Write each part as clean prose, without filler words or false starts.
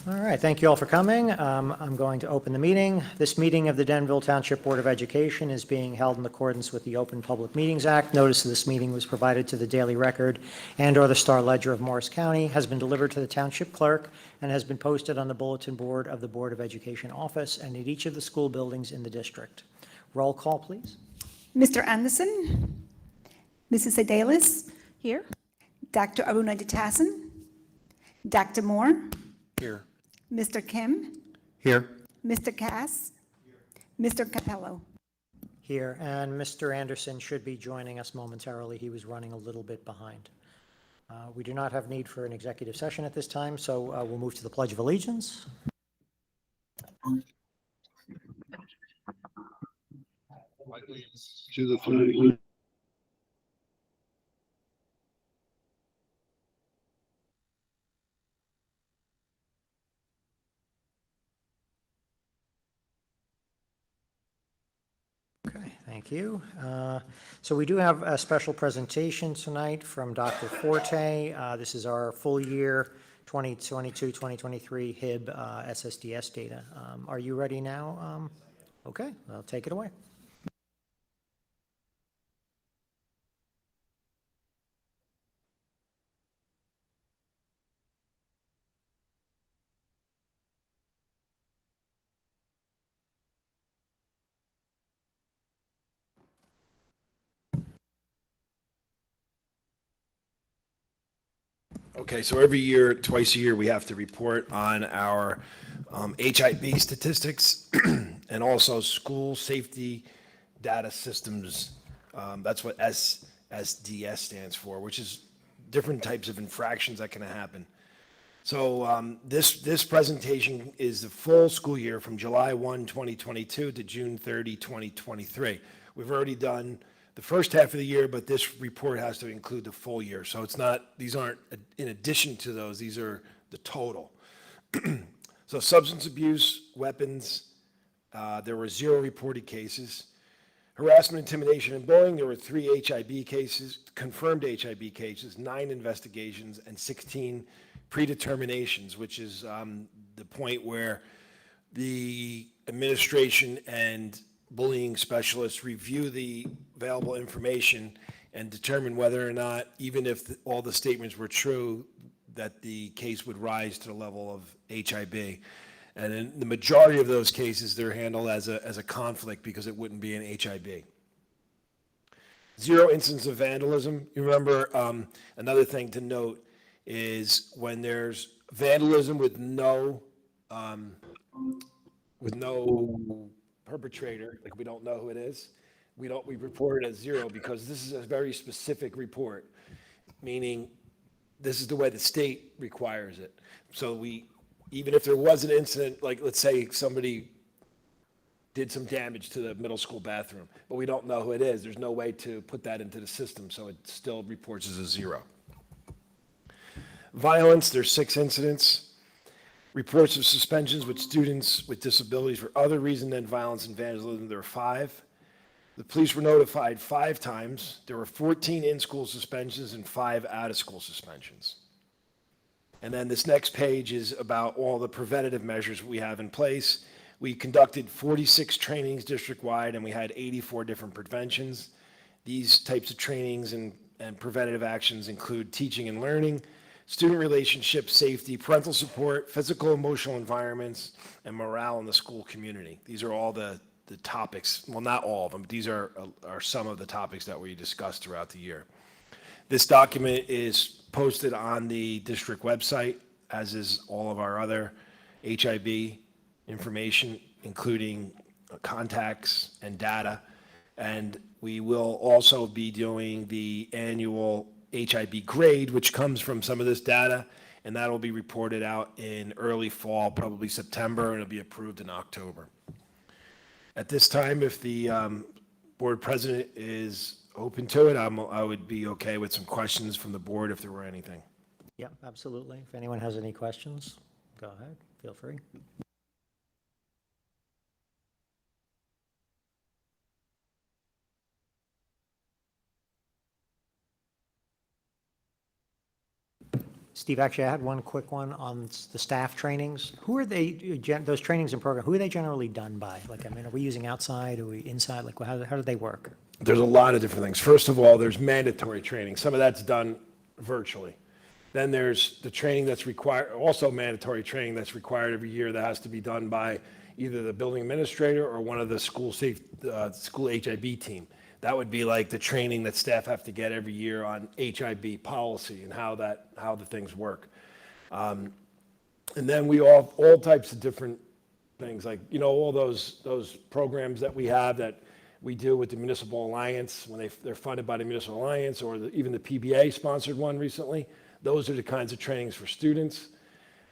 All right, thank you all for coming. I'm going to open the meeting. This meeting of the Denville Township Board of Education is being held in accordance with the Open Public Meetings Act. Notice of this meeting was provided to the Daily Record and/or the Star Ledger of Morris County, has been delivered to the Township Clerk, and has been posted on the bulletin board of the Board of Education office and at each of the school buildings in the district. Roll call, please. Mr. Anderson, Mrs. Sedalis, Here. Dr. Arunaditasan, Dr. Moore, Here. Mr. Kim, Here. Mr. Cass, Mr. Capello. Here, and Mr. Anderson should be joining us momentarily. He was running a little bit behind. We do not have need for an executive session at this time, so we'll move to the Pledge of Allegiance. To the flag. Okay, thank you. So we do have a special presentation tonight from Dr. Forte. This is our full year 2022-2023 HIB SSDS data. Are you ready now? Okay, I'll take it away. Okay, so every year, twice a year, we have to report on our HIB statistics and also school safety data systems. That's what SDS stands for, which is different types of infractions that can happen. So this presentation is the full school year from July 1, 2022 to June 30, 2023. We've already done the first half of the year, but this report has to include the full year. So it's not, these aren't in addition to those, these are the total. So substance abuse, weapons, there were 0 reported cases. Harassment, intimidation, and bullying, there were 3 HIB cases, confirmed HIB cases, 9 investigations, and 16 predeterminations, which is the point where the administration and bullying specialists review the available information and determine whether or not, even if all the statements were true, that the case would rise to the level of HIB. And in the majority of those cases, they're handled as a conflict because it wouldn't be an HIB. 0 instances of vandalism. You remember, another thing to note is when there's vandalism with no perpetrator, like we don't know who it is, we report it as 0 because this is a very specific report, meaning this is the way the state requires it. So even if there was an incident, like let's say somebody did some damage to the middle school bathroom, but we don't know who it is, there's no way to put that into the system, so it still reports as a 0. Violence, there's 6 incidents. Reports of suspensions with students with disabilities for other reason than violence and vandalism, there were 5. The police were notified 5 times. There were 14 in-school suspensions and 5 out-of-school suspensions. And then this next page is about all the preventative measures we have in place. We conducted 46 trainings district-wide, and we had 84 different preventions. These types of trainings and preventative actions include teaching and learning, student relationship safety, parental support, physical, emotional environments, and morale in the school community. These are all the topics, well, not all of them, but these are some of the topics that we discussed throughout the year. This document is posted on the district website, as is all of our other HIB information, including contacts and data. And we will also be doing the annual HIB grade, which comes from some of this data, and that'll be reported out in early fall, probably September, and it'll be approved in October. At this time, if the board president is open to it, I would be okay with some questions from the board if there were anything. Yeah, absolutely. If anyone has any questions, go ahead, feel free. Steve, actually, I had one quick one on the staff trainings. Who are they, those trainings and programs, who are they generally done by? Like, I mean, are we using outside, are we inside? Like, how do they work? There's a lot of different things. First of all, there's mandatory training. Some of that's done virtually. Then there's the training that's required, also mandatory training that's required every year that has to be done by either the building administrator or one of the school HIB team. That would be like the training that staff have to get every year on HIB policy and how the things work. And then we all types of different things, like, all those programs that we have that we do with the Municipal Alliance when they're funded by the Municipal Alliance, or even the PBA sponsored one recently. Those are the kinds of trainings for students.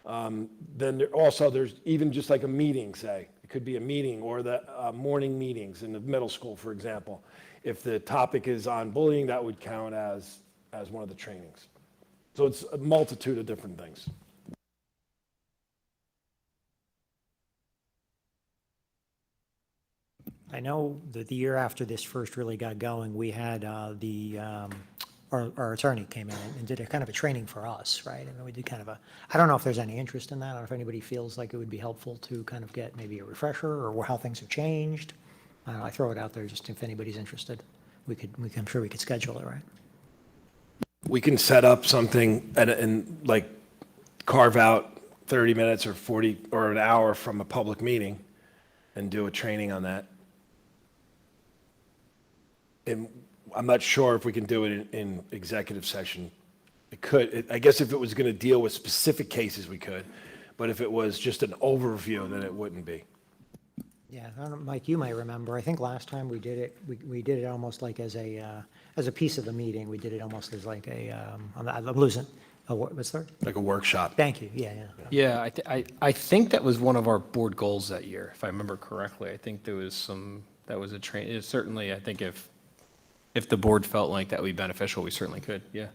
Then there's even just like a meeting, say. It could be a meeting, or the morning meetings in the middle school, for example. If the topic is on bullying, that would count as one of the trainings. So it's a multitude of different things. I know that the year after this first really got going, we had our attorney came in and did a kind of a training for us, right? And we did kind of I don't know if there's any interest in that, or if anybody feels like it would be helpful to kind of get maybe a refresher, or how things have changed. I don't know, I throw it out there just if anybody's interested. I'm sure we could schedule it, right? We can set up something and like carve out 30 minutes or 40 or an hour from a public meeting and do a training on that. And I'm not sure if we can do it in executive session. It could, I guess if it was going to deal with specific cases, we could, but if it was just an overview, then it wouldn't be. Yeah, I don't know, Mike, you might remember, I think last time we did it, we did it almost like as a piece of the meeting. We did it almost as like I'm losing, what's the word? Like a workshop. Thank you, yeah. Yeah, I think that was one of our board goals that year, if I remember correctly. I think that was a train, certainly, I think if the board felt like that would be beneficial, we certainly could, yeah.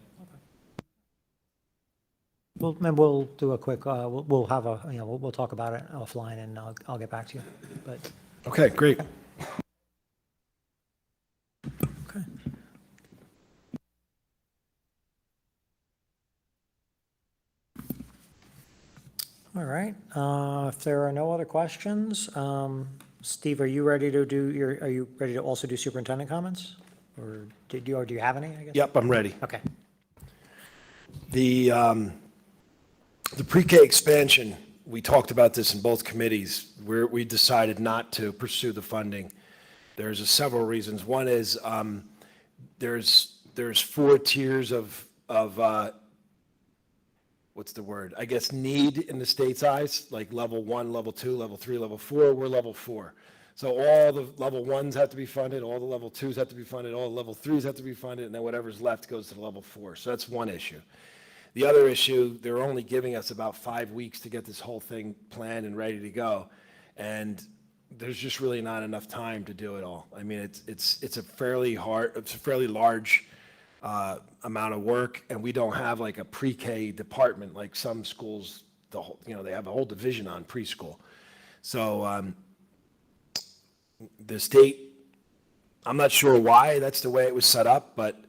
We'll do a quick, we'll have we'll talk about it offline, and I'll get back to you, but. Okay, great. Okay. All right, if there are no other questions, Steve, are you ready to also do superintendent comments? Or do you have any, I guess? Yep, I'm ready. Okay. The pre-K expansion, we talked about this in both committees, where we decided not to pursue the funding. There's several reasons. One is there's 4 tiers of what's the word? I guess need in the state's eyes, like level 1, level 2, level 3, level 4. We're level 4. So all the level 1s have to be funded, all the level 2s have to be funded, all the level 3s have to be funded, and then whatever's left goes to the level 4. So that's one issue. The other issue, they're only giving us about 5 weeks to get this whole thing planned and ready to go. And there's just really not enough time to do it all. I mean, it's a fairly large amount of work, and we don't have like a pre-K department like some schools, they have a whole division on preschool. So the state, I'm not sure why that's the way it was set up, but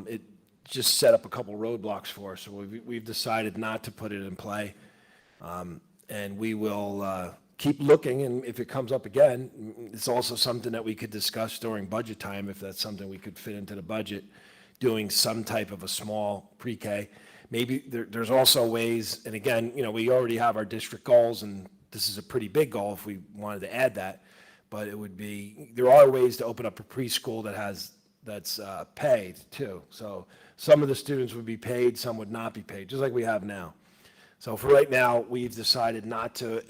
it just set up a couple roadblocks for us. So we've decided not to put it in play. And we will keep looking, and if it comes up again, it's also something that we could discuss during budget time, if that's something we could fit into the budget, doing some type of a small pre-K. Maybe there's also ways, and again, we already have our district goals, and this is a pretty big goal if we wanted to add that, but there are ways to open up a preschool that's paid too. So some of the students would be paid, some would not be paid, just like we have now. So for right now, we've decided not to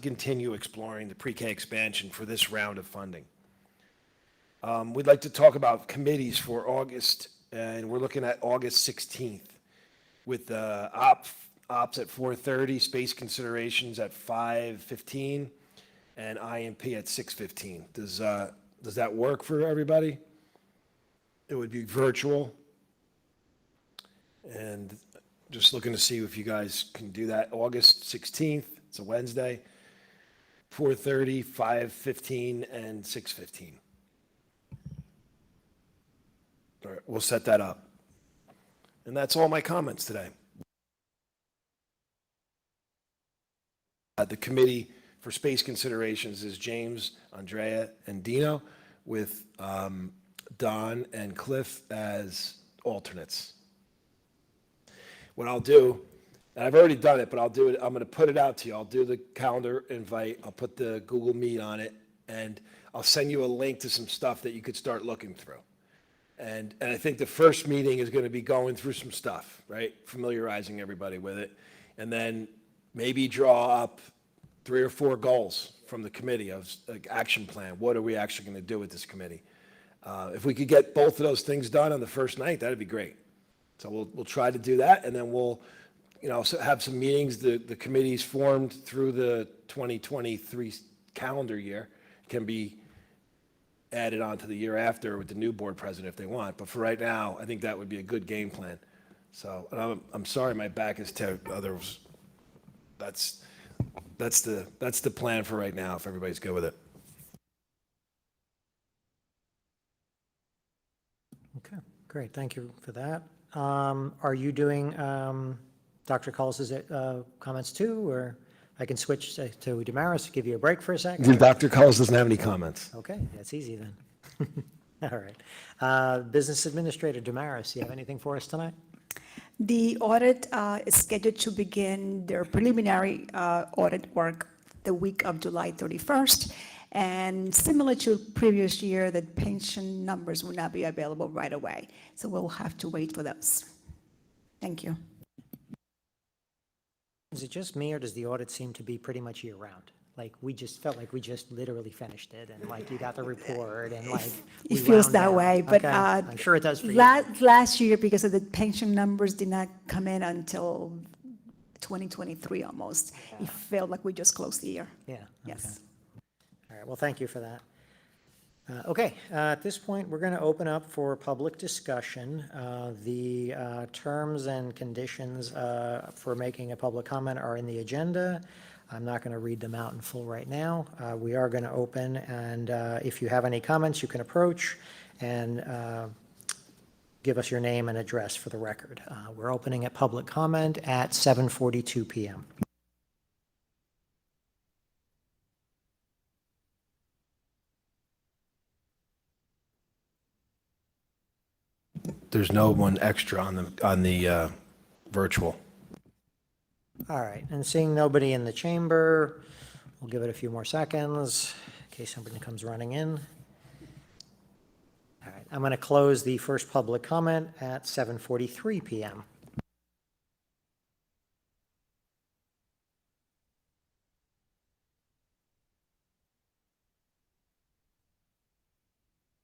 continue exploring the pre-K expansion for this round of funding. We'd like to talk about committees for August, and we're looking at August 16th with ops at 4:30, space considerations at 5:15, and IMP at 6:15. Does that work for everybody? It would be virtual. And just looking to see if you guys can do that. August 16th, it's a Wednesday, 4:30, 5:15, and 6:15. All right, we'll set that up. And that's all my comments today. The committee for space considerations is James, Andrea, and Dino, with Don and Cliff as alternates. What I'll do, and I've already done it, but I'll do it, I'm going to put it out to you. I'll do the calendar invite, I'll put the Google Meet on it, and I'll send you a link to some stuff that you could start looking through. And I think the first meeting is going to be going through some stuff, right? Familiarizing everybody with it. And then maybe draw up 3 or 4 goals from the committee of like action plan. What are we actually going to do with this committee? If we could get both of those things done on the first night, that'd be great. So we'll try to do that, and then we'll, have some meetings. The committees formed through the 2023 calendar year can be added on to the year after with the new board president if they want. But for right now, I think that would be a good game plan. So, and I'm sorry my back is to others. That's the plan for right now, if everybody's good with it. Okay, great, thank you for that. Are you doing Dr. Cullis' comments too, or I can switch to Damaris, give you a break for a second? Dr. Cullis doesn't have any comments. Okay, that's easy then. All right. Business Administrator Damaris, you have anything for us tonight? The audit is scheduled to begin their preliminary audit work the week of July 31st. And similar to previous year, the pension numbers will not be available right away. So we'll have to wait for those. Thank you. Is it just me, or does the audit seem to be pretty much year-round? Like, we just felt like we just literally finished it, and like, you got the report, and like, we It feels wound that down. way, but Okay, I'm sure it does for you. last year, because of the pension numbers did not come in until 2023 almost, it felt like we just closed the year. Yeah. okay. Yes. All right, well, thank you for that. Okay, at this point, we're going to open up for public discussion. The terms and conditions for making a public comment are in the agenda. I'm not going to read them out in full right now. We are going to open, and if you have any comments, you can approach and give us your name and address for the record. We're opening at public comment at 7:42 p.m. There's no one extra on the virtual. All right, and seeing nobody in the chamber, we'll give it a few more seconds in case somebody comes running in. All right, I'm going to close the first public comment at 7:43 p.m.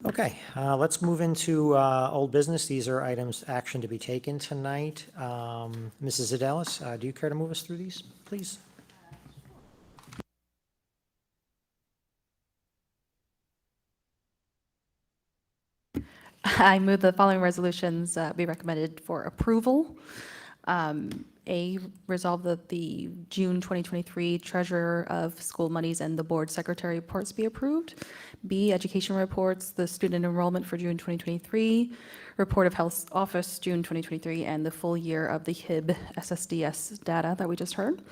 Okay, let's move into old business. These are items, action to be taken tonight. Mrs. Adelis, do you care to move us through these, please? I move the following resolutions be recommended for approval. A, resolve that the June 2023 Treasurer of School Monies and the Board Secretary reports be approved. B, education reports, the student enrollment for June 2023, report of health office June 2023, and the full year of the HIB SSDS data that we just heard.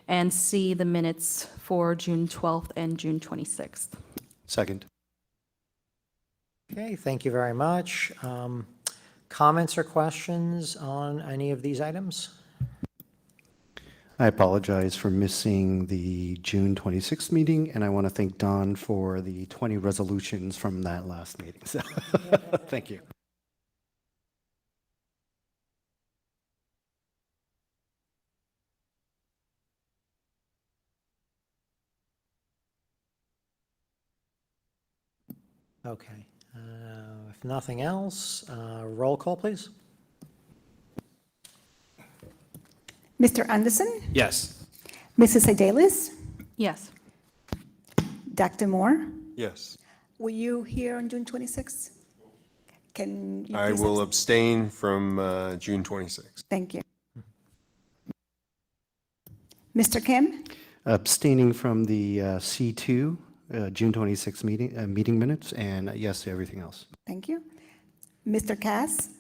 And C, the minutes for June 12th and June 26th. Second. Okay, thank you very much. Comments or questions on any of these items? I apologize for missing the June 26th meeting, and I want to thank Don for the 20 resolutions from that last meeting. So, thank you. Okay, if nothing else, roll call, please. Mr. Anderson, Yes. Mrs. Sedalis, Yes. Dr. Moore, Yes. were you here on June 26th? Can you I please will abs- abstain from June 26th. Thank you. Mr. Kim, Abstaining from the C2 June 26th meeting minutes, and yes to everything else. thank you. Mr. Cass?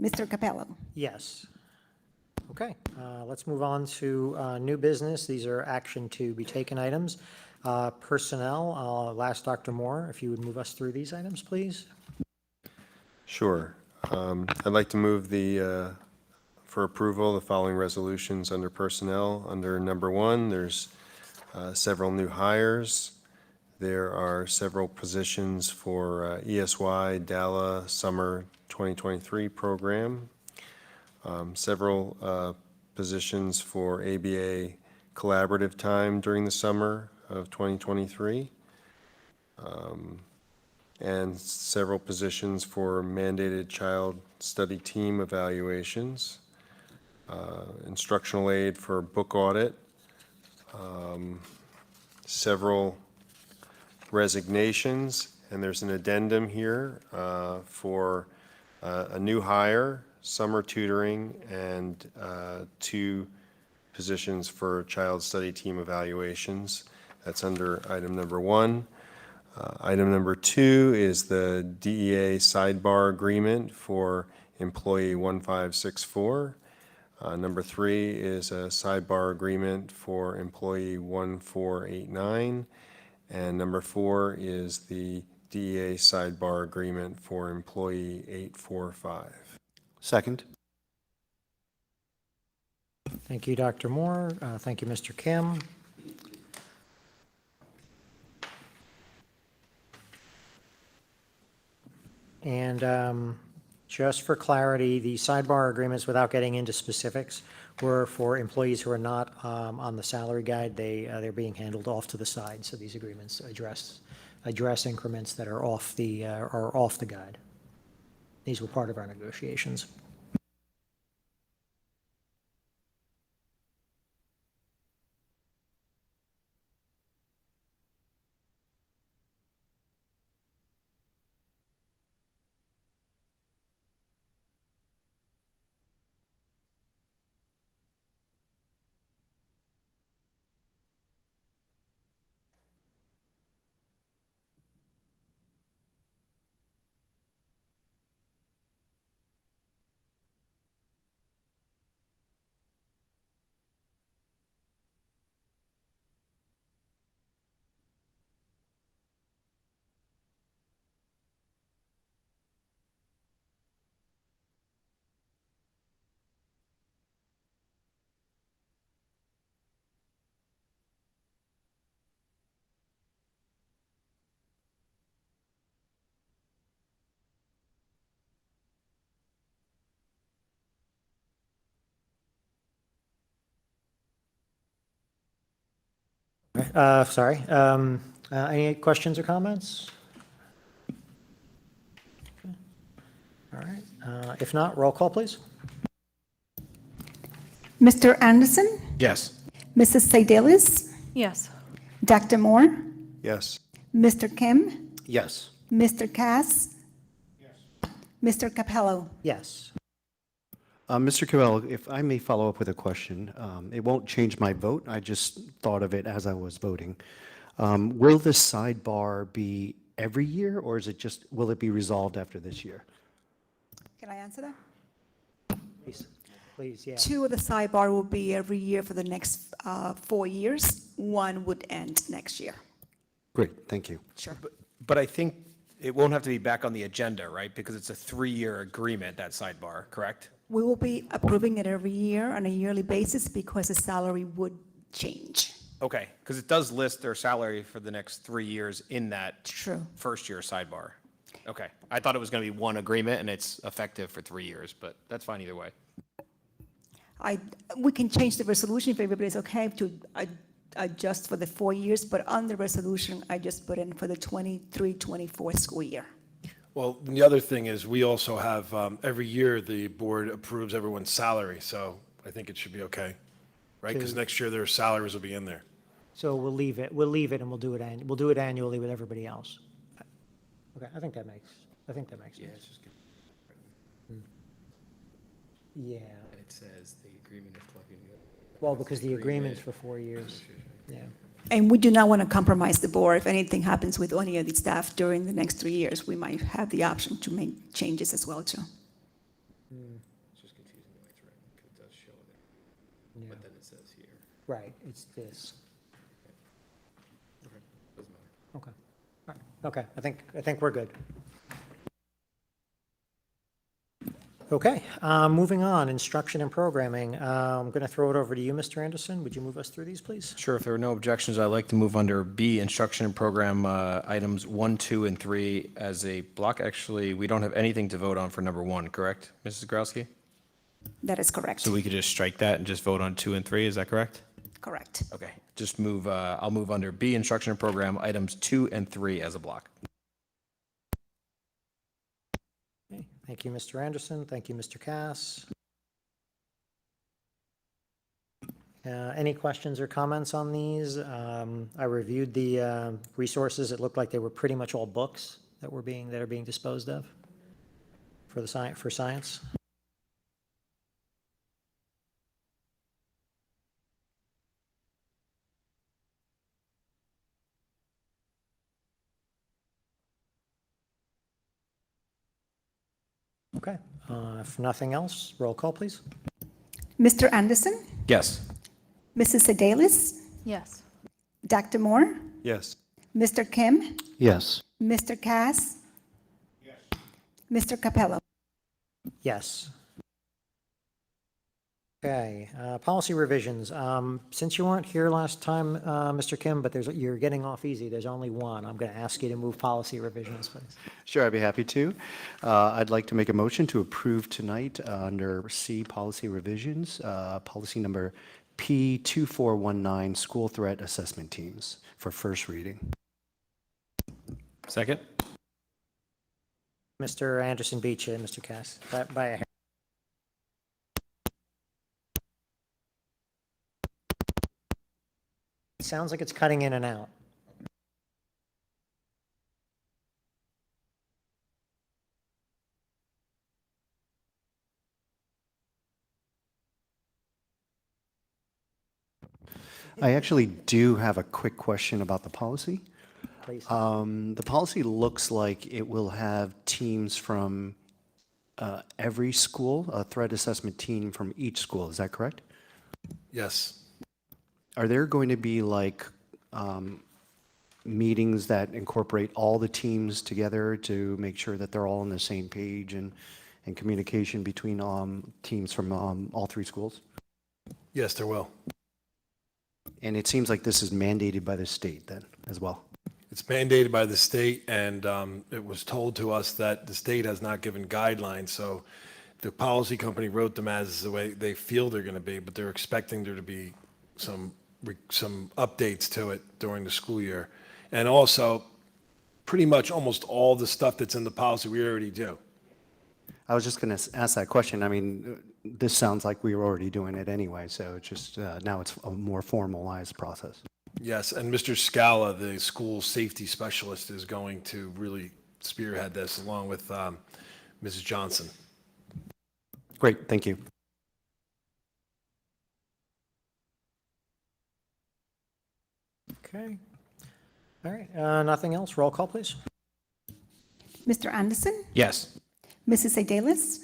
Mr. Capello. Yes. Okay, let's move on to new business. These are action to be taken items. Personnel, I'll ask Dr. Moore if you would move us through these items, please. Sure. I'd like to move for approval, the following resolutions under personnel. Under number 1, there's several new hires. There are several positions for ESY DALA Summer 2023 program. Several positions for ABA collaborative time during the summer of 2023. And several positions for mandated child study team evaluations, instructional aid for book audit, several resignations, and there's an addendum here for a new hire, summer tutoring, and 2 positions for child study team evaluations. That's under item number 1. Item number 2 is the DEA sidebar agreement for employee 1564. Number 3 is a sidebar agreement for employee 1489. And number 4 is the DEA sidebar agreement for employee 845. Second. Thank you, Dr. Moore. Thank you, Mr. Kim. And just for clarity, the sidebar agreements, without getting into specifics, were for employees who are not on the salary guide. They're being handled off to the side. So these agreements address increments that are off the guide. These were part of our negotiations. Sorry. Any questions or comments? Okay. All right. If not, roll call, please. Mr. Anderson, Yes. Mrs. Seidelis, Yes. Dr. Moore, Yes. Mr. Kim, Yes. Mr. Cass, Mr. Capello. Yes. Mr. Cabell, if I may follow up with a question. It won't change my vote. I just thought of it as I was voting. Will this sidebar be every year, or will it be resolved after this year? Can I answer that? Please, yeah. 2 of the sidebar will be every year for the next 4 years. 1 would end next year. Great, thank you. Sure. But I think it won't have to be back on the agenda, right? Because it's a 3-year agreement, that sidebar, correct? We will be approving it every year on a yearly basis because the salary would change. Okay, because it does list their salary for the next 3 years in that True. first year sidebar. Okay, I thought it was going to be one agreement and it's effective for 3 years, but that's fine either way. We can change the resolution if everybody's okay to adjust for the 4 years, but on the resolution, I just put in for the 23-24 school year. Well, the other thing is, we also have, every year, the board approves everyone's salary, so I think it should be okay, right? Because next year, their salaries will be in there. So we'll leave it and we'll do it annually with everybody else. Okay, I think that makes sense. Yeah, It says the agreement of collecting. well, because the agreement's for 4 years. Yeah. And we do not want to compromise the board. If anything happens with any of the staff during the next 3 years, we might have the option to make changes as well, too. but then it says here. Right, it's this. Okay, doesn't matter. Okay. All right. Okay, I think we're good. Okay, moving on, instruction and programming. I'm going to throw it over to you, Mr. Anderson. Would you move us through these, please? Sure, if there are no objections, I'd like to move under B, instruction and program items 1, 2, and 3 as a block. Actually, we don't have anything to vote on for number 1, correct, Mrs. Growski? That is correct. So we could just strike that and just vote on 2 and 3, is that correct? Correct. Okay, just move, I'll move under B, instruction and program items 2 and 3 as a block. Okay, thank you, Mr. Anderson. Thank you, Mr. Cass. Any questions or comments on these? I reviewed the resources. It looked like they were pretty much all books that are being disposed of for science. Okay, if nothing else, roll call, please. Mr. Anderson, Yes. Mrs. Sedalis, Yes. Dr. Moore, Yes. Mr. Kim, Yes. Mr. Cass, Mr. Capello. Yes. Okay, policy revisions. Since you weren't here last time, Mr. Kim, but you're getting off easy, there's only one. I'm going to ask you to move policy revisions, please. Sure, I'd be happy to. I'd like to make a motion to approve tonight under C, policy revisions, policy number P2419, school threat assessment teams for first reading. Second? Mr. Anderson beat you, Mr. Cass, by a hair. It sounds like it's cutting in and out. I actually do have a quick question about the policy. Please. The policy looks like it will have teams from every school, a threat assessment team from each school. Is that correct? Yes. Are there going to be like meetings that incorporate all the teams together to make sure that they're all on the same page and communication between teams from all three schools? Yes, there will. And it seems like this is mandated by the state then as well. It's mandated by the state, and it was told to us that the state has not given guidelines, so the policy company wrote them as the way they feel they're going to be, but they're expecting there to be some updates to it during the school year. And also, pretty much almost all the stuff that's in the policy, we already do. I was just going to ask that question. I mean, this sounds like we were already doing it anyway, so it's just now it's a more formalized process. Yes, and Mr. Scala, the school safety specialist, is going to really spearhead this along with Mrs. Johnson. Great, thank you. Okay. All right, nothing else? Roll call, please. Mr. Anderson, Yes. Mrs. Sedalis,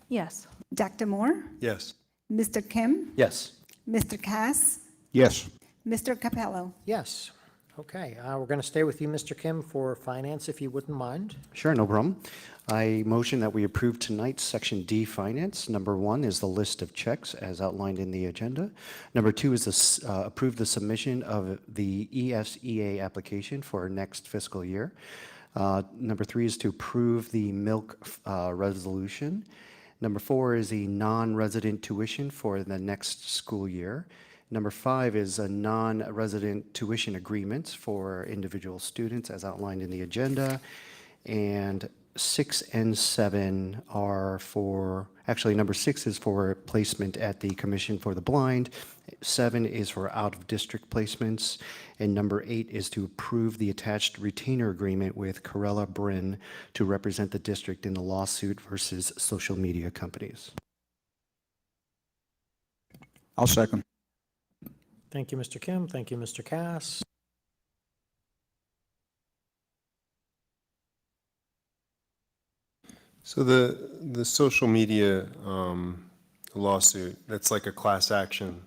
Yes. Dr. Moore, Yes. Mr. Kim, Yes. Mr. Cass, Yes. Mr. Capello. Yes. Okay, we're going to stay with you, Mr. Kim, for finance, if you wouldn't mind. Sure, no problem. I motion that we approve tonight's Section D Finance. Number 1 is the list of checks as outlined in the agenda. Number 2 is approve the submission of the ESEA application for next fiscal year. Number 3 is to approve the milk resolution. Number 4 is a non-resident tuition for the next school year. Number 5 is a non-resident tuition agreements for individual students as outlined in the agenda. And 6 and 7 are for, actually number 6 is for placement at the Commission for the Blind. 7 is for out-of-district placements. And number 8 is to approve the attached retainer agreement with Corella Bryn to represent the district in the lawsuit versus social media companies. I'll second. Thank you, Mr. Kim. Thank you, Mr. Cass. So the social media lawsuit, that's like a class action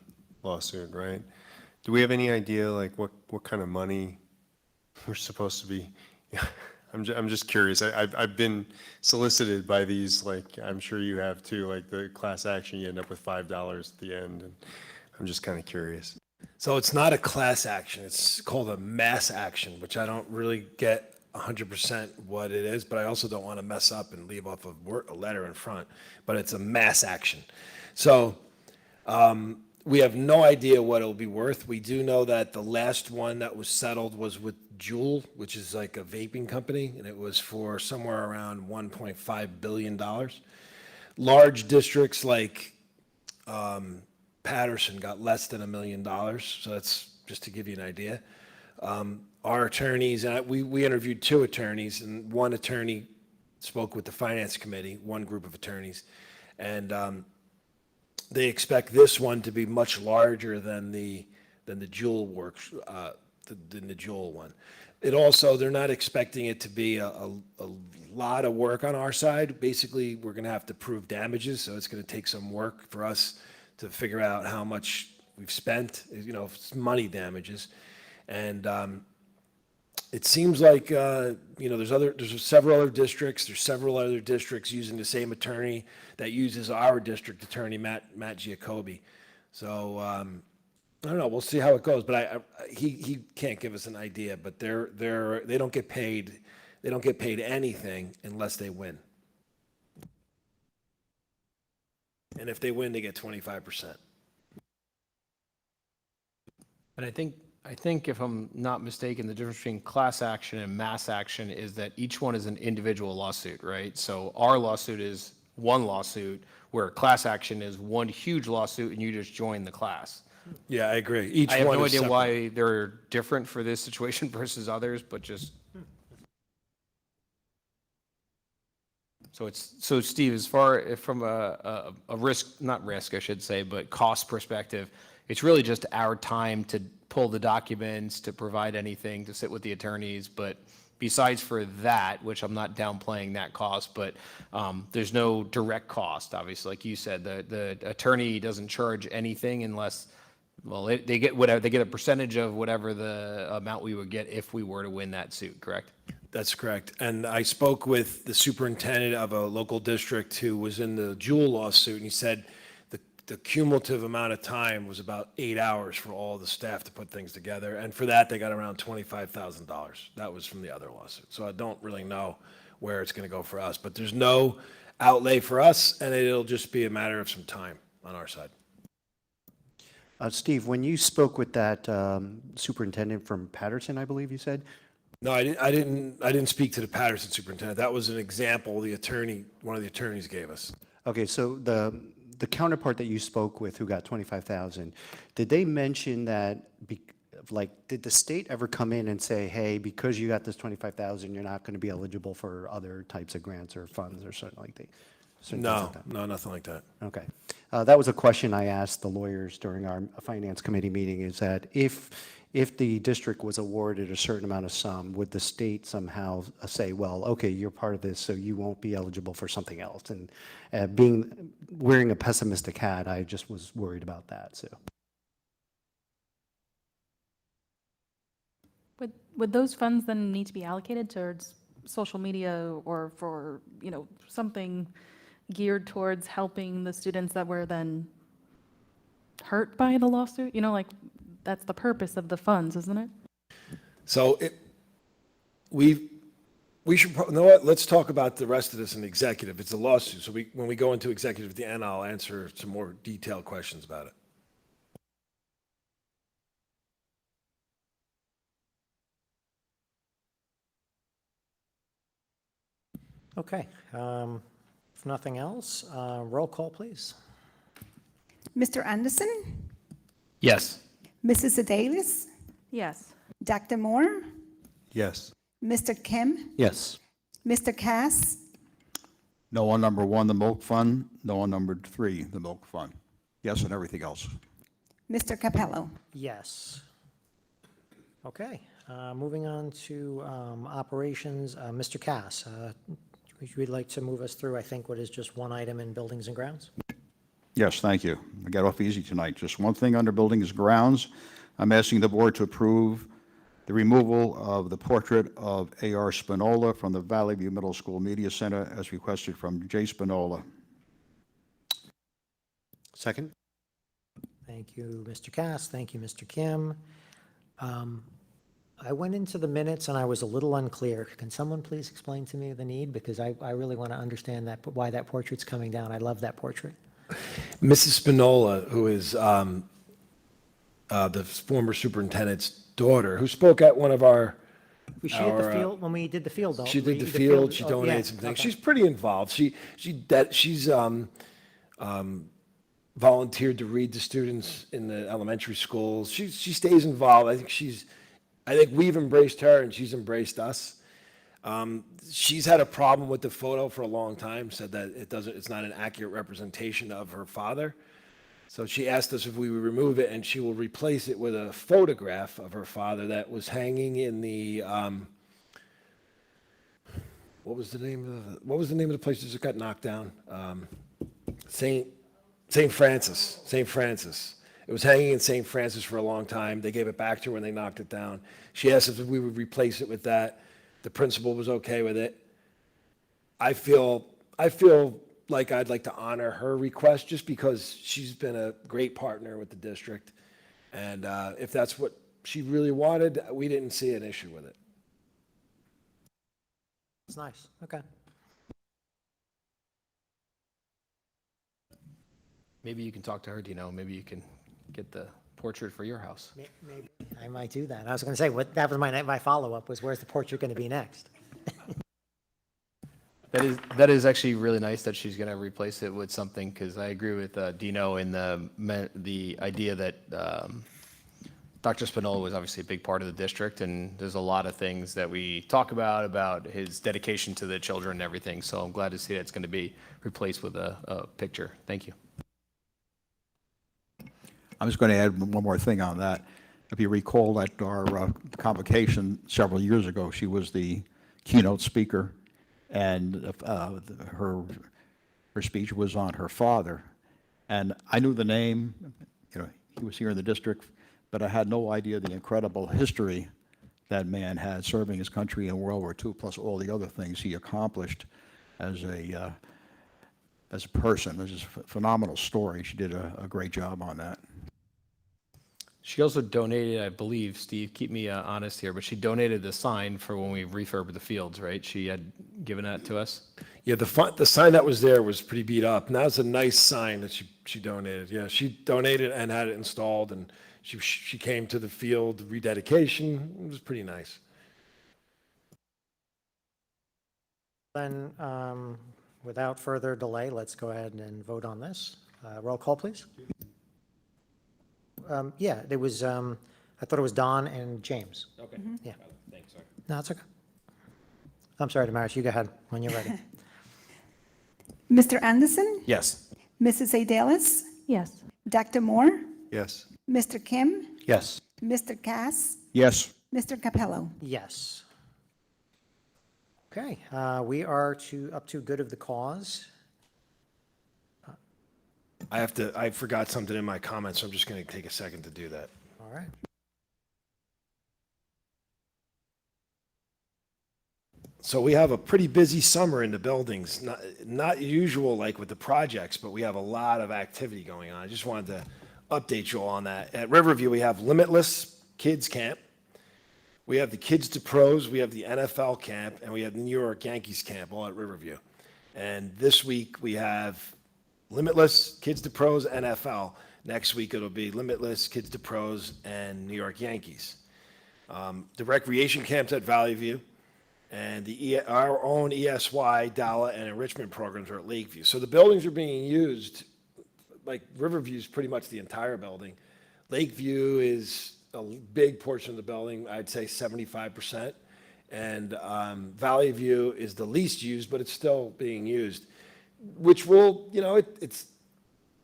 lawsuit, right? Do we have any idea, like, what kind of money we're supposed to be? I'm just curious. I've been solicited by these, like, I'm sure you have too, like the class action, you end up with $5 at the end, and I'm just kind of curious. So it's not a class action, it's called a mass action, which I don't really get 100% what it is, but I also don't want to mess up and leave off a letter in front, but it's a mass action. So we have no idea what it'll be worth. We do know that the last one that was settled was with Juul, which is like a vaping company, and it was for somewhere around $1.5 billion. Large districts like Patterson got less than $1 million, so that's just to give you an idea. Our attorneys, and we interviewed 2 attorneys, and one attorney spoke with the finance committee, one group of attorneys, and they expect this one to be much larger than the Juul works, than the Juul one. It also, they're not expecting it to be a lot of work on our side. Basically, we're going to have to prove damages, so it's going to take some work for us to figure out how much we've spent, it's money damages. And it seems like, there's several other districts, using the same attorney that uses our district attorney, Matt Giacobbe. So, I don't know, we'll see how it goes, but he can't give us an idea, but they don't get paid anything unless they win. And if they win, they get 25%. And I think if I'm not mistaken, the difference between class action and mass action is that each one is an individual lawsuit, right? So our lawsuit is one lawsuit, where class action is one huge lawsuit and you just join the class. Yeah, I agree. Each I have one no is idea separate. why they're different for this situation versus others, but just. So Steve, as far from a risk, not risk, I should say, but cost perspective, it's really just our time to pull the documents, to provide anything, to sit with the attorneys. But besides for that, which I'm not downplaying that cost, but there's no direct cost, obviously. Like you said, the attorney doesn't charge anything unless, well, they get whatever, they get a percentage of whatever the amount we would get if we were to win that suit, correct? That's correct. And I spoke with the superintendent of a local district who was in the Juul lawsuit, and he said the cumulative amount of time was about 8 hours for all the staff to put things together. And for that, they got around $25,000. That was from the other lawsuit. So I don't really know where it's going to go for us. But there's no outlay for us, and it'll just be a matter of some time on our side. Steve, when you spoke with that superintendent from Patterson, I believe you said, No, I didn't speak to the Patterson superintendent. That was an example one of the attorneys gave us. okay, so the counterpart that you spoke with who got 25,000, did they mention that, did the state ever come in and say, hey, because you got this 25,000, you're not going to be eligible for other types of grants or funds or something like that? No, nothing like that. Okay. That was a question I asked the lawyers during our finance committee meeting, is that if the district was awarded a certain amount of sum, would the state somehow say, well, okay, you're part of this, so you won't be eligible for something else? And wearing a pessimistic hat, I just was worried about that, so. Would those funds then need to be allocated towards social media or for, something geared towards helping the students that were then hurt by the lawsuit? That's the purpose of the funds, isn't it? So we should, you know what, let's talk about the rest of this in executive. It's a lawsuit, so when we go into executive at the end, I'll answer some more detailed questions about it. Okay. If nothing else, roll call, please. Mr. Anderson, Yes. Mrs. Sedalis, Yes. Dr. Moore, Yes. Mr. Kim, Yes. Mr. Cass, No on number 1, the milk fund. No on number 3, the milk fund. Yes on everything else. Mr. Capello. Yes. Okay. Moving on to operations. Mr. Cass, would you like to move us through, I think, what is just one item in buildings and grounds? Yes, thank you. I got off easy tonight. Just one thing under buildings grounds. I'm asking the board to approve the removal of the portrait of A.R. Spinola from the Valley View Middle School Media Center as requested from J. Spinola. Second? Thank you, Mr. Cass. Thank you, Mr. Kim. I went into the minutes and I was a little unclear. Can someone please explain to me the need? Because I really want to understand that, why that portrait's coming down. I love that portrait. Mrs. Spinola, who is the former superintendent's daughter, who spoke at one of our, Was she at the field, when we did the field? though? she did the We- field, she oh, yeah, donated some things. okay. She's pretty involved. She's volunteered to read to students in the elementary schools. She stays involved. I think we've embraced her and she's embraced us. She's had a problem with the photo for a long time, said that it's not an accurate representation of her father. So she asked us if we would remove it, and she will replace it with a photograph of her father that was hanging in the, what was the name of the place that got knocked down? St. Francis. It was hanging in St. Francis for a long time. They gave it back to her when they knocked it down. She asked us if we would replace it with that. The principal was okay with it. I feel like I'd like to honor her request just because she's been a great partner with the district. And if that's what she really wanted, we didn't see an issue with it. It's nice, okay. Maybe you can talk to her, Dino. Maybe you can get the portrait for your house. Maybe I might do that. I was going to say, that was my follow-up, was where's the portrait going to be next? That is actually really nice that she's going to replace it with something, because I agree with Dino in the idea that Dr. Spinola was obviously a big part of the district, and there's a lot of things that we talk about his dedication to the children and everything. So I'm glad to see that it's going to be replaced with a picture. Thank you. I'm just going to add one more thing on that. If you recall at our convocation several years ago, she was the keynote speaker, and her speech was on her father. And I knew the name, he was here in the district, but I had no idea the incredible history that man had serving his country in World War II, plus all the other things he accomplished as a person. It was just a phenomenal story. She did a great job on that. She also donated, I believe, Steve, keep me honest here, but she donated the sign for when we refurbed the fields, right? She had given that to us? Yeah, the sign that was there was pretty beat up. And that was a nice sign that she donated. Yeah, she donated and had it installed, and she came to the field rededication. It was pretty nice. Then, without further delay, let's go ahead and vote on this. Roll call, please. Yeah, there was, I thought it was Don and James. Okay. Yeah. Thanks, sorry. No, it's okay. I'm sorry, Damaris, you go ahead when you're ready. Mr. Anderson, Yes. Mrs. Adelis, Yes. Dr. Moore, Yes. Mr. Kim, Yes. Mr. Cass, Yes. Mr. Capello. Yes. Okay, we are up to good of the cause. I forgot something in my comments, so I'm just going to take a second to do that. All right. So we have a pretty busy summer in the buildings, not usual like with the projects, but we have a lot of activity going on. I just wanted to update you all on that. At Riverview, we have Limitless Kids Camp. We have the Kids to Pros, we have the NFL Camp, and we have the New York Yankees Camp, all at Riverview. And this week, we have Limitless, Kids to Pros, NFL. Next week, it'll be Limitless, Kids to Pros, and New York Yankees. The recreation camps at Valley View, and our own ESY, DALA, and enrichment programs are at Lakeview. So the buildings are being used, like Riverview is pretty much the entire building. Lakeview is a big portion of the building, I'd say 75%. And Valley View is the least used, but it's still being used, which will, it's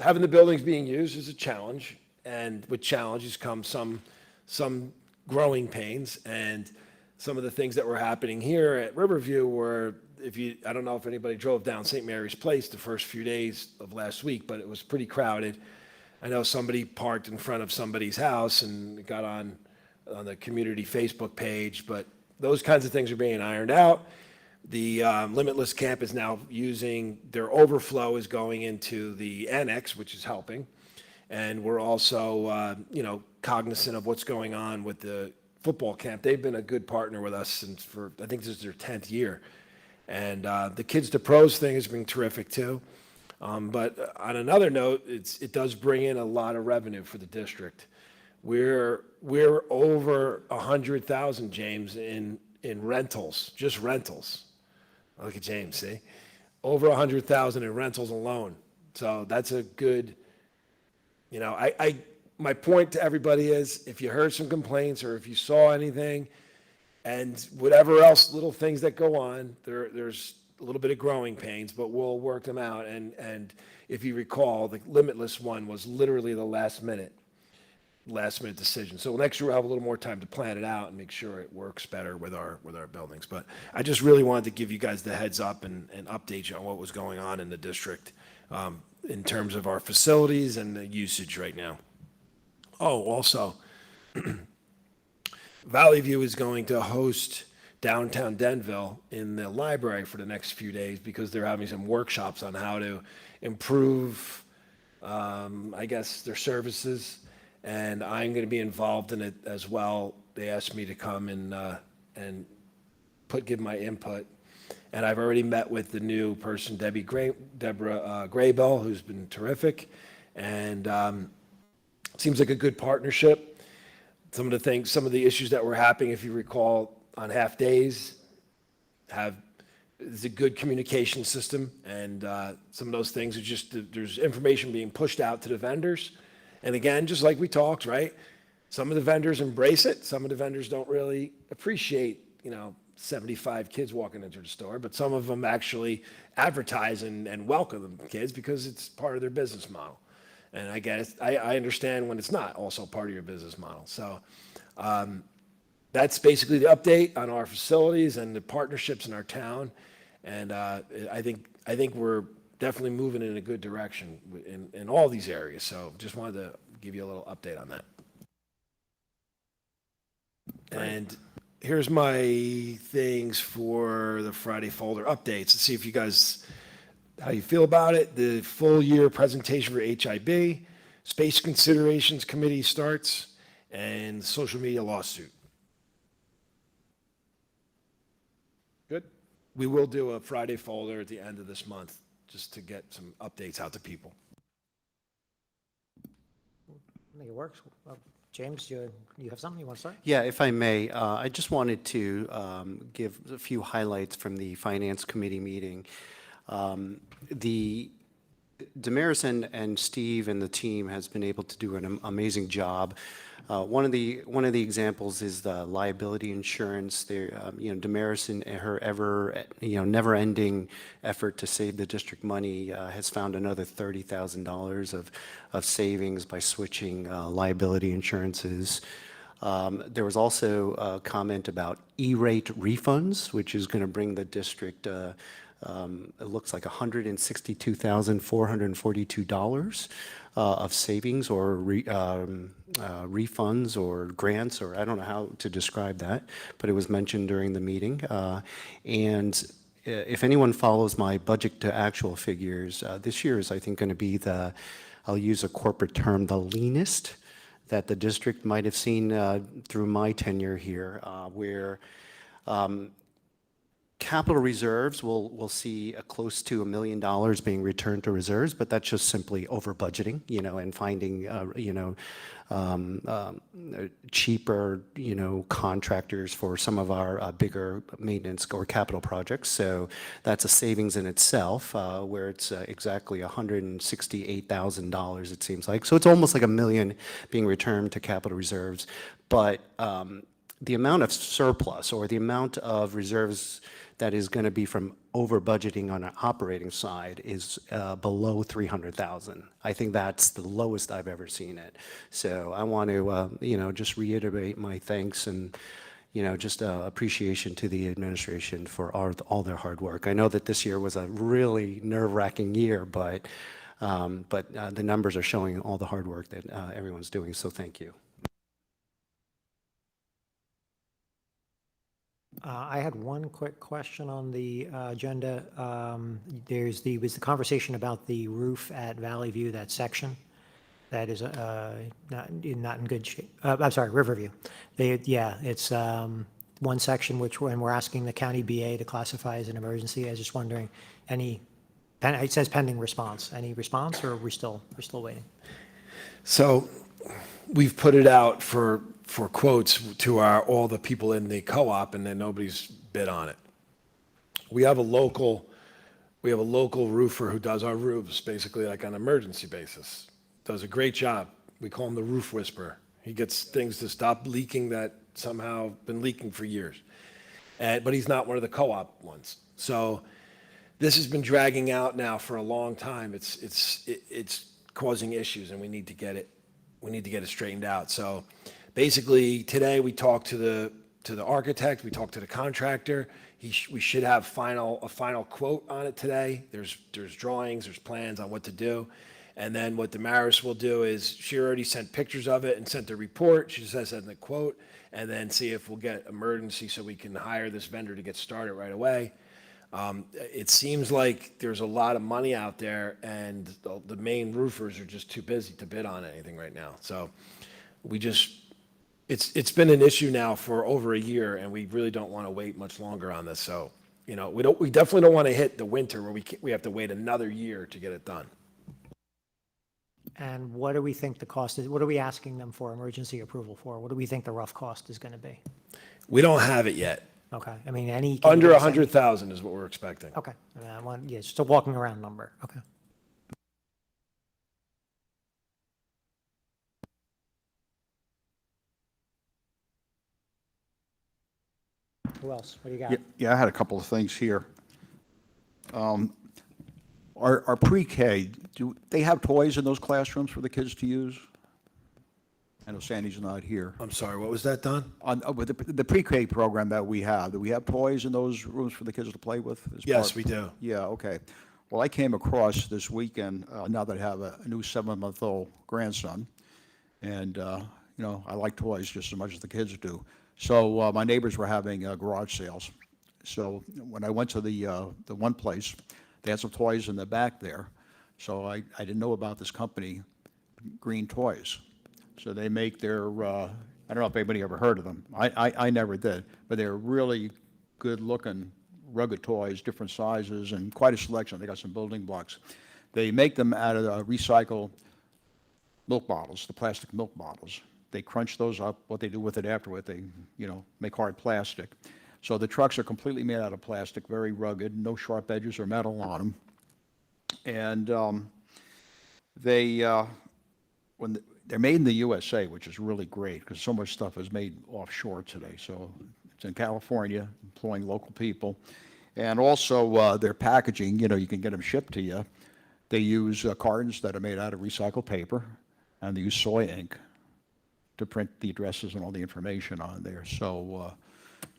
having the buildings being used is a challenge. And with challenges come some growing pains. And some of the things that were happening here at Riverview were I don't know if anybody drove down St. Mary's Place the first few days of last week, but it was pretty crowded. I know somebody parked in front of somebody's house and got on the community Facebook page, but those kinds of things are being ironed out. The Limitless Camp is now using, their overflow is going into the annex, which is helping. And we're also, cognizant of what's going on with the football camp. They've been a good partner with us since I think this is their 10th year. And the Kids to Pros thing has been terrific too. But on another note, it does bring in a lot of revenue for the district. We're over 100,000, James, in rentals, just rentals. Look at James, see? Over 100,000 in rentals alone. So that's a good, my point to everybody is, if you heard some complaints or if you saw anything, and whatever else, little things that go on, there's a little bit of growing pains, but we'll work them out. And if you recall, the Limitless one was literally the last minute decision. So next year we'll have a little more time to plan it out and make sure it works better with our buildings. But I just really wanted to give you guys the heads up and update you on what was going on in the district in terms of our facilities and the usage right now. Oh, also, Valley View is going to host downtown Denville in the library for the next few days because they're having some workshops on how to improve, their services. And I'm going to be involved in it as well. They asked me to come and give my input. And I've already met with the new person, Deborah Graybell, who's been terrific. And seems like a good partnership. Some of the issues that were happening, if you recall, on half days, is a good communication system. And some of those things are just, there's information being pushed out to the vendors. And again, just like we talked, right? Some of the vendors embrace it. Some of the vendors don't really appreciate, 75 kids walking into the store, but some of them actually advertise and welcome the kids because it's part of their business model. And I guess I understand when it's not also part of your business model. So that's basically the update on our facilities and the partnerships in our town. And I think we're definitely moving in a good direction in all these areas. So just wanted to give you a little update on that. And here's my things for the Friday folder updates to see if you guys, how you feel about it. The full year presentation for HIB, Space Considerations Committee starts, and social media lawsuit. Good. We will do a Friday folder at the end of this month just to get some updates out to people. I think it works. James, you have something you want to start? Yeah, if I may, I just wanted to give a few highlights from the Finance Committee meeting. Damaris and Steve and the team has been able to do an amazing job. One of the examples is the liability insurance. Damaris, in her never-ending effort to save the district money, has found another $30,000 of savings by switching liability insurances. There was also a comment about E-rate refunds, which is going to bring the district, it looks like $162,442 of savings or refunds or grants, or I don't know how to describe that, but it was mentioned during the meeting. And if anyone follows my budget to actual figures, this year is, I think, going to be I'll use a corporate term, the leanest that the district might have seen through my tenure here, where capital reserves will see close to $1 million being returned to reserves, but that's just simply over budgeting, and finding, cheaper, contractors for some of our bigger maintenance or capital projects. So that's a savings in itself, where it's exactly $168,000, it seems like. So it's almost like $1 million being returned to capital reserves. But the amount of surplus or the amount of reserves that is going to be from over budgeting on an operating side is below 300,000. I think that's the lowest I've ever seen it. So I want to, just reiterate my thanks and, just appreciation to the administration for all their hard work. I know that this year was a really nerve-wracking year, but the numbers are showing all the hard work that everyone's doing, so thank you. I had one quick question on the agenda. Was the conversation about the roof at Valley View, that section that is not in good shape. I'm sorry, Riverview. It's one section when we're asking the county BA to classify as an emergency. I was just wondering, it says pending response. Any response, or we're still waiting? So we've put it out for quotes to all the people in the co-op, and then nobody's bid on it. We have a local roofer who does our roofs basically like on an emergency basis. Does a great job. We call him the roof whisperer. He gets things to stop leaking that somehow been leaking for years. But he's not one of the co-op ones. So this has been dragging out now for a long time. It's causing issues, and we need to get it straightened out. So basically, today we talked to the architect, we talked to the contractor. We should have a final quote on it today. There's drawings, there's plans on what to do. And then what Damaris will do is, she already sent pictures of it and sent the report. She says that in the quote, and then see if we'll get emergency so we can hire this vendor to get started right away. It seems like there's a lot of money out there, and the main roofers are just too busy to bid on anything right now. So it's been an issue now for over a year, and we really don't want to wait much longer on this. So, we definitely don't want to hit the winter where we have to wait another year to get it done. And what do we think the cost is? What are we asking them for emergency approval for? What do we think the rough cost is going to be? We don't have it yet. Okay, I mean, can Under you give us any- 100,000 is what we're expecting. Okay, just a walking around number, okay. Who else? What do you got? Yeah, I had a couple of things here. Our pre-K, do they have toys in those classrooms for the kids to use? I know Sandy's not here. I'm sorry, what was that, Don? With the pre-K program that we have, do we have toys in those rooms for the kids to play with? Yes, we do. Yeah, okay. Well, I came across this weekend, now that I have a new 7-month-old grandson, and, I like toys just as much as the kids do. So my neighbors were having garage sales. So when I went to the one place, they had some toys in the back there. So I didn't know about this company, Green Toys. So they make their, I don't know if anybody ever heard of them. I never did, but they're really good-looking, rugged toys, different sizes, and quite a selection. They got some building blocks. They make them out of recycled milk bottles, the plastic milk bottles. They crunch those up. What they do with it afterward, they, make hard plastic. So the trucks are completely made out of plastic, very rugged, no sharp edges or metal on them. And they're made in the USA, which is really great because so much stuff is made offshore today. So it's in California, employing local people. And also their packaging, you can get them shipped to you. They use cartons that are made out of recycled paper, and they use soy ink to print the addresses and all the information on there. So,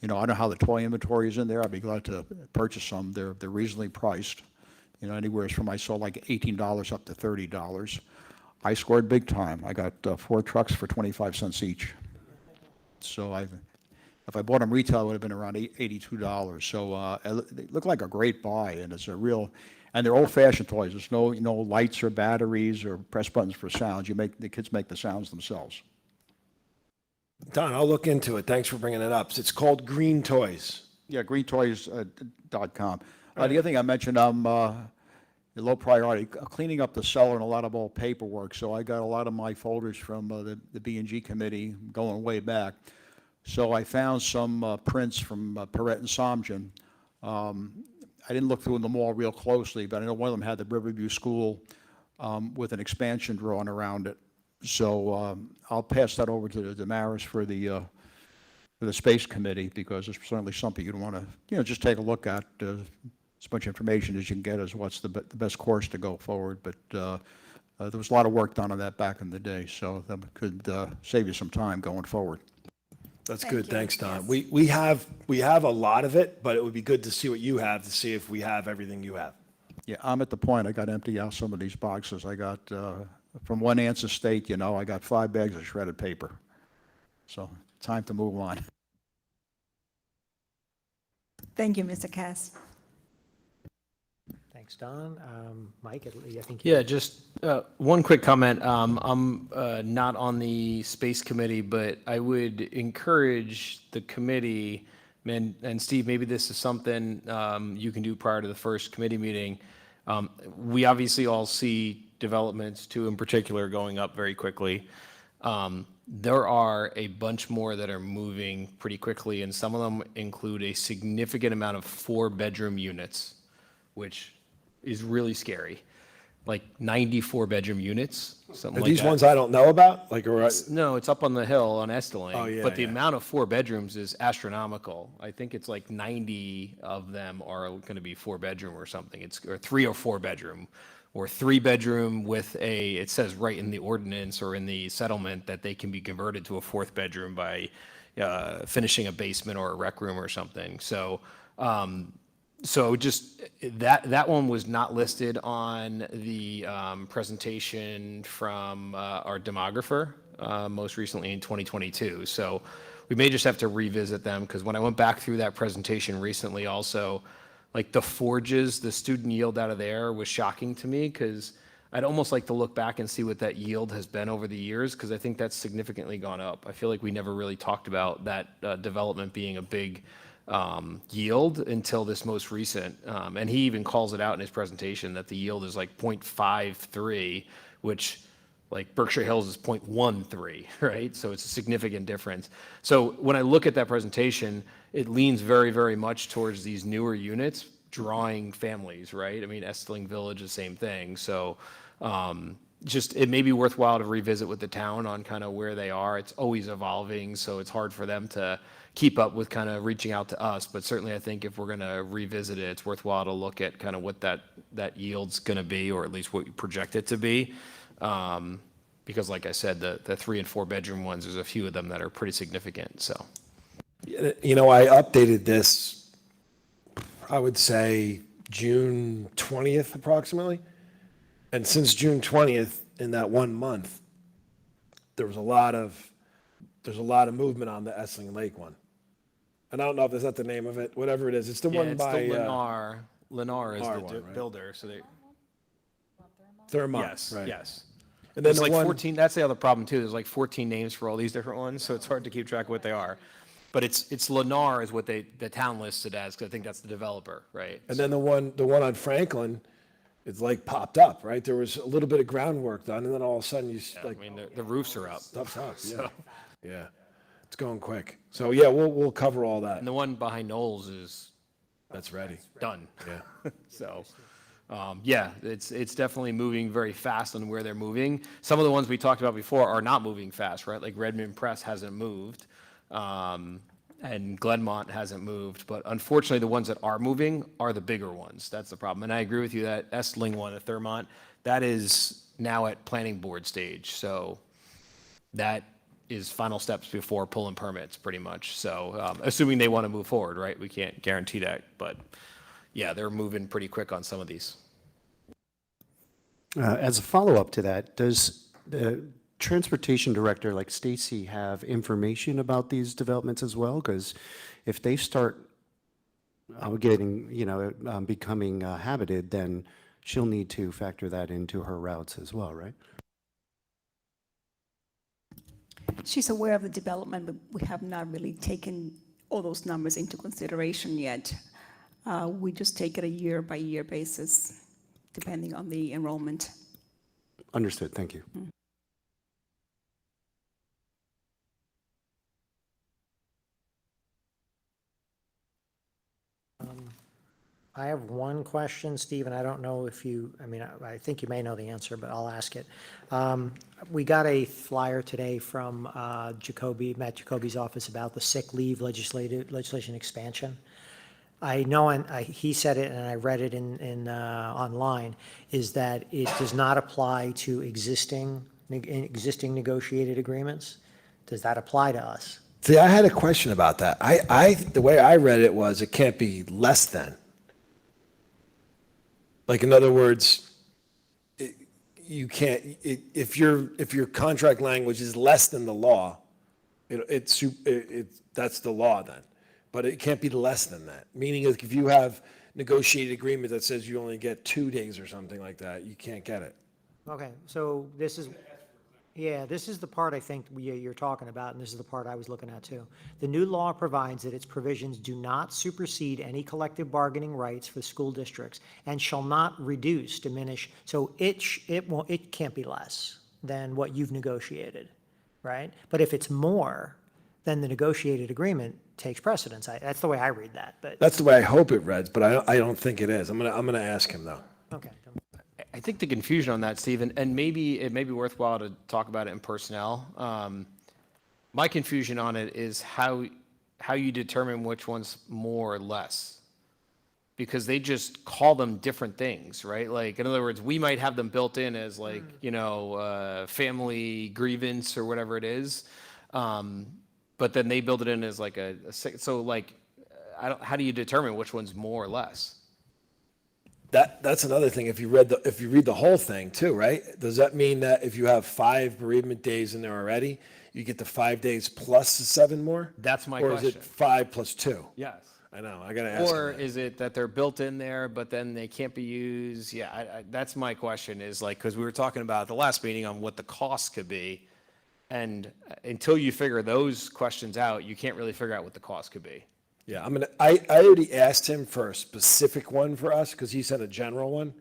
I don't know how the toy inventory is in there. I'd be glad to purchase some. They're reasonably priced, anywhere from I saw like $18 up to $30. I scored big time. I got 4 trucks for 25 cents each. So if I bought them retail, it would have been around $82. So they look like a great buy, and it's and they're old-fashioned toys. There's no lights or batteries or press buttons for sounds. The kids make the sounds themselves. Don, I'll look into it. Thanks for bringing it up. It's called Green Toys. Yeah, greentoys.com. The other thing I mentioned, I'm low priority, cleaning up the cellar and a lot of old paperwork. So I got a lot of my folders from the B&G committee going way back. So I found some prints from Perrette and Somjan. I didn't look through them all real closely, but I know one of them had the Riverview School with an expansion drawn around it. So I'll pass that over to Damaris for the Space Committee, because it's certainly something you'd want to, just take a look at. As much information as you can get as what's the best course to go forward. But there was a lot of work done on that back in the day, so that could save you some time going forward. That's Thank good. you. Thanks, Don. Yes. We have a lot of it, but it would be good to see what you have, to see if we have everything you have. Yeah, I'm at the point, I got to empty out some of these boxes. I got, from one answer state, I got 5 bags of shredded paper. So time to move on. Thank you, Mr. Cass. Thanks, Don. Mike, I think. Yeah, just one quick comment. I'm not on the space committee, but I would encourage the committee, and Steve, maybe this is something you can do prior to the first committee meeting. We obviously all see developments, two in particular, going up very quickly. There are a bunch more that are moving pretty quickly, and some of them include a significant amount of 4-bedroom units, which is really scary. Like 94-bedroom units, something Are like these that. ones I don't know about? Like, No, it's up on the hill on Esteling. Oh, yeah, But the yeah. amount of 4 bedrooms is astronomical. I think it's like 90 of them are going to be 4-bedroom or something. It's or 3 or 4-bedroom, or 3-bedroom with it says right in the ordinance or in the settlement that they can be converted to a 4th bedroom by finishing a basement or a rec room or something. So just that one was not listed on the presentation from our demographer most recently in 2022. So we may just have to revisit them, because when I went back through that presentation recently also, like the forges, the student yield out of there was shocking to me, because I'd almost like to look back and see what that yield has been over the years, because I think that's significantly gone up. I feel like we never really talked about that development being a big yield until this most recent. And he even calls it out in his presentation that the yield is like 0.53, which like Berkshire Hills is 0.13, right? So it's a significant difference. So when I look at that presentation, it leans very, very much towards these newer units drawing families, right? I mean, Esteling Village, the same thing. So just it may be worthwhile to revisit with the town on kind of where they are. It's always evolving, so it's hard for them to keep up with kind of reaching out to us. But certainly I think if we're going to revisit it, it's worthwhile to look at kind of what that yield's going to be, or at least what you project it to be. Because like I said, the 3 and 4 bedroom ones, there's a few of them that are pretty significant, so. I updated this, I would say June 20th approximately. And since June 20th, in that 1 month, there's a lot of movement on the Essling Lake one. And I don't know if that's not the name of it, whatever it is. It's the Yeah, one it's by the Lennar. Lennar is Lennar the one, right? builder, so they, Thermont. yes, right? yes. And then There's the like one, 14, that's the other problem too, there's like 14 names for all these different ones, so it's hard to keep track of what they are. But it's Lennar is what the town listed as, because I think that's the developer, right? and then the one on Franklin, it's like popped up, right? There was a little bit of groundwork done, and then all of a sudden I like mean, the roofs are up. stuff's up. Yeah, So- yeah, it's going quick. So yeah, we'll cover all that. And the one behind Knowles is That's ready. done. Yeah. So, yeah, it's definitely moving very fast on where they're moving. Some of the ones we talked about before are not moving fast, right? Like Redmond Press hasn't moved, and Glenmont hasn't moved. But unfortunately, the ones that are moving are the bigger ones. That's the problem. And I agree with you that Estling one at Thermont, that is now at planning board stage. So that is final steps before pulling permits, pretty much. So assuming they want to move forward, right? We can't guarantee that, but yeah, they're moving pretty quick on some of these. As a follow-up to that, does the transportation director like Stacy have information about these developments as well? Because if they start getting, becoming habited, then she'll need to factor that into her routes as well, right? She's aware of the development, but we have not really taken all those numbers into consideration yet. We just take it a year-by-year basis, depending on the enrollment. Understood, thank you. I have one question, Steve, and I don't know if I think you may know the answer, but I'll ask it. We got a flyer today from Matt Jacoby's office about the sick leave legislation expansion. I know, and he said it, and I read it in online, is that it does not apply to existing negotiated agreements. Does that apply to us? See, I had a question about that. The way I read it was it can't be less than. Like, in other words, you can't, if your contract language is less than the law, that's the law then. But it can't be less than that. Meaning if you have negotiated agreement that says you only get 2 days or something like that, you can't get it. Okay, so this is, yeah, this is the part I think you're talking about, and this is the part I was looking at too. The new law provides that its provisions do not supersede any collective bargaining rights for school districts and shall not reduce, diminish, so it can't be less than what you've negotiated, right? But if it's more, then the negotiated agreement takes precedence. That's the way I read that, but, That's the way I hope it reads, but I don't think it is. I'm gonna ask him though. okay. I think the confusion on that, Stephen, and maybe it may be worthwhile to talk about it in personnel. My confusion on it is how you determine which one's more or less. Because they just call them different things, right? Like, in other words, we might have them built in as like, family grievance or whatever it is. But then they build it in as like so like, how do you determine which one's more or less? That's another thing. If you read the whole thing too, right? Does that mean that if you have 5 bereavement days in there already, you get the 5 days plus the 7 more? That's my Or question. is it 5 plus 2? Yes. I know, I gotta ask him Or that. is it that they're built in there, but then they can't be used? Yeah, that's my question is like, because we were talking about at the last meeting on what the cost could be. And until you figure those questions out, you can't really figure out what the cost could be. Yeah, I already asked him for a specific one for us, because he said a general one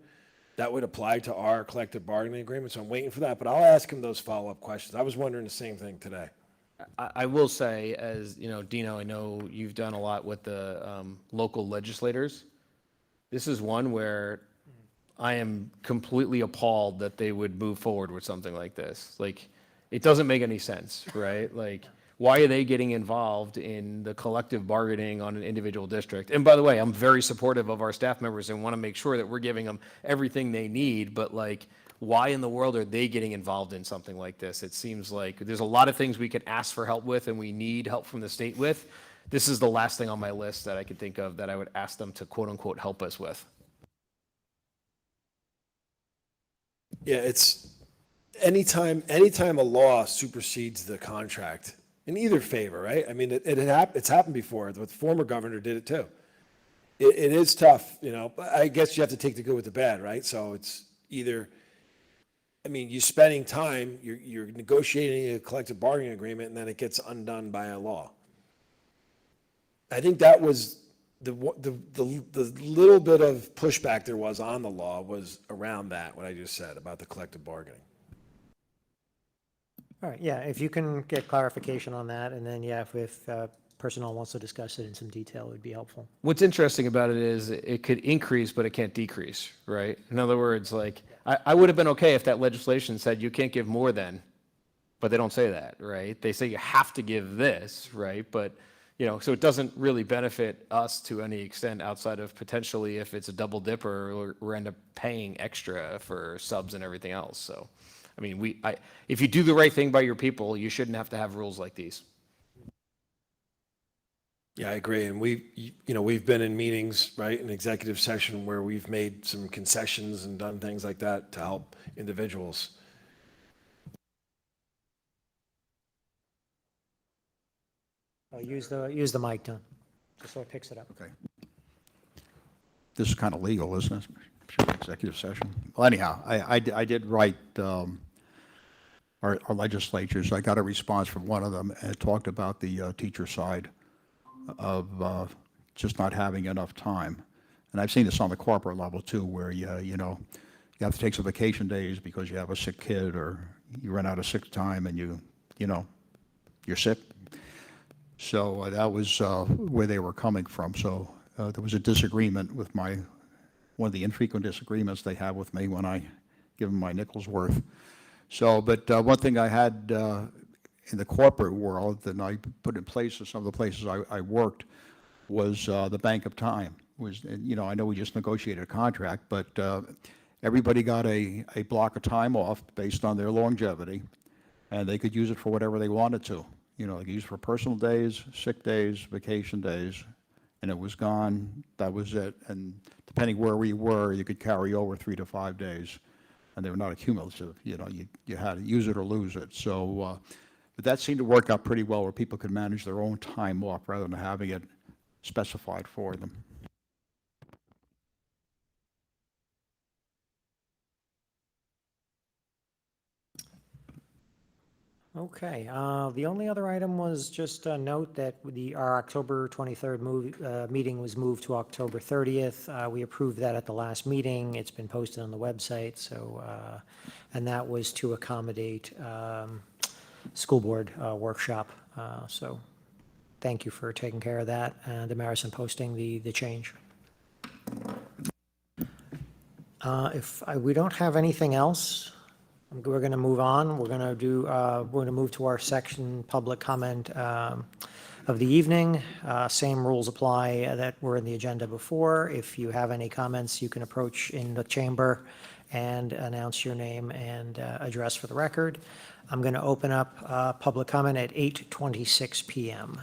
that would apply to our collective bargaining agreement, so I'm waiting for that, but I'll ask him those follow-up questions. I was wondering the same thing today. I will say, as you know, Dino, I know you've done a lot with the local legislators. This is one where I am completely appalled that they would move forward with something like this. Like, it doesn't make any sense, right? Like, why are they getting involved in the collective bargaining on an individual district? And by the way, I'm very supportive of our staff members and want to make sure that we're giving them everything they need, but like, why in the world are they getting involved in something like this? It seems like there's a lot of things we could ask for help with and we need help from the state with. This is the last thing on my list that I could think of that I would ask them to quote unquote help us with. Yeah, it's anytime a law supersedes the contract in either favor, right? I mean, it's happened before. The former governor did it too. It is tough, but I guess you have to take the good with the bad, right? So it's either, I mean, you're spending time, you're negotiating a collective bargaining agreement, and then it gets undone by a law. I think that was the little bit of pushback there was on the law was around that, what I just said about the collective bargaining. All right, yeah, if you can get clarification on that, and then, yeah, if personnel wants to discuss it in some detail, it would be helpful. What's interesting about it is it could increase, but it can't decrease, right? In other words, like, I would have been okay if that legislation said you can't give more than, but they don't say that, right? They say you have to give this, right? But, so it doesn't really benefit us to any extent outside of potentially if it's a double dipper, or we end up paying extra for subs and everything else, so. I mean, if you do the right thing by your people, you shouldn't have to have rules like these. Yeah, I agree. And we've been in meetings, right, in executive session where we've made some concessions and done things like that to help individuals. Use the mic, Don, just so it picks it up. Okay. This is kind of legal, isn't it? Executive session. Well, anyhow, I did write our legislatures. I got a response from one of them, and it talked about the teacher side of just not having enough time. And I've seen this on the corporate level too, where you have to take some vacation days because you have a sick kid or you run out of sick time and you're sick. So that was where they were coming from. So there was a disagreement with one of the infrequent disagreements they have with me when I give them my nickel's worth. So, but one thing I had in the corporate world that I put in place in some of the places I worked was the bank of time. I know we just negotiated a contract, but everybody got a block of time off based on their longevity, and they could use it for whatever they wanted to. like used for personal days, sick days, vacation days, and it was gone. That was it. And depending where we were, you could carry over 3 to 5 days, and they were not accumulative. You had to use it or lose it. So, but that seemed to work out pretty well, where people could manage their own time off rather than having it specified for them. Okay, the only other item was just a note that our October 23rd meeting was moved to October 30th. We approved that at the last meeting. It's been posted on the website, so, and that was to accommodate school board workshop. So thank you for taking care of that, and Damaris, and posting the change. We don't have anything else, we're going to move on. We're going to move to our section, public comment of the evening. Same rules apply that were in the agenda before. If you have any comments, you can approach in the chamber and announce your name and address for the record. I'm going to open up public comment at 8:26 p.m.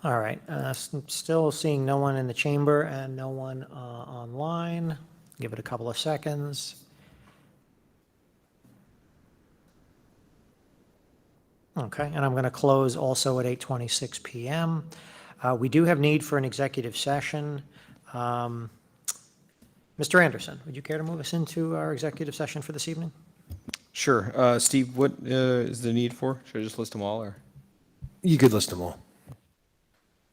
All right, still seeing no one in the chamber and no one online. Give it a couple of seconds. Okay, and I'm going to close also at 8:26 p.m. We do have need for an executive session. Mr. Anderson, would you care to move us into our executive session for this evening? Sure. Steve, what is the need for? Should I just list them all, or? You could list them all.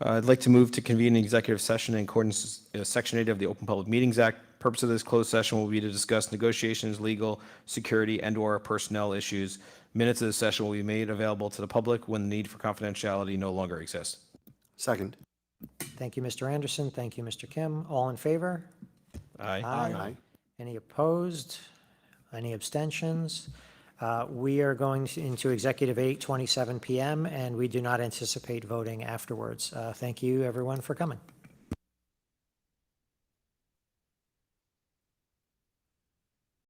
I'd like to move to convene an executive session in accordance with Section 8 of the Open Public Meetings Act. Purpose of this closed session will be to discuss negotiations, legal, security, and/or personnel issues. Minutes of the session will be made available to the public when the need for confidentiality no longer exists. Second. Thank you, Mr. Anderson. Thank you, Mr. Kim. All in favor? Aye. Aye. Any opposed? Any abstentions? We are going into executive 8:27 p.m., and we do not anticipate voting afterwards. Thank you, everyone, for coming.